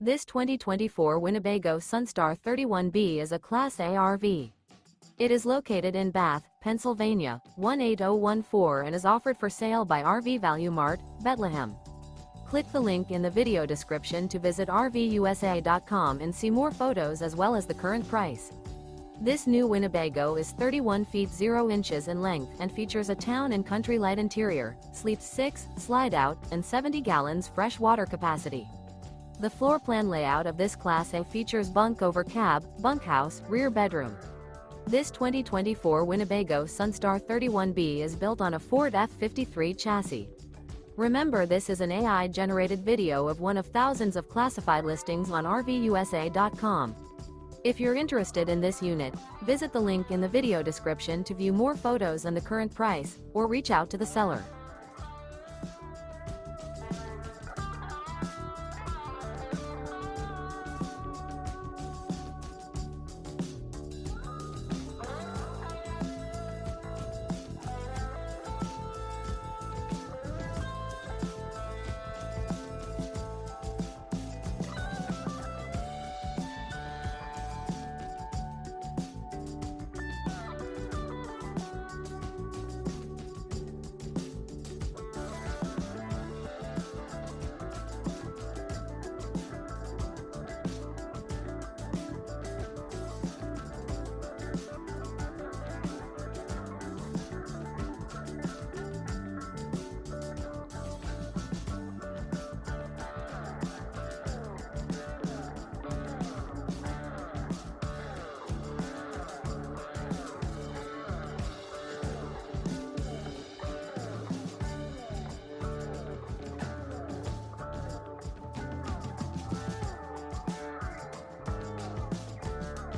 This 2024 Winnebago Sunstar 31B is a Class A RV. It is located in Bath, Pennsylvania, 18014 and is offered for sale by RV Value Mart, Behtlehem. Click the link in the video description to visit RVUSA.com and see more photos as well as the current price. This new Winnebago is 31 feet 0 inches in length and features a town and country light interior, sleeps 6, slide-out, and 70 gallons fresh water capacity. The floor plan layout of this Class A features bunk over cab, bunkhouse, rear bedroom. This 2024 Winnebago Sunstar 31B is built on a Ford F53 chassis. Remember, this is an AI-generated video of one of thousands of classified listings on RVUSA.com. If you're interested in this unit, visit the link in the video description to view more photos and the current price, or reach out to the seller.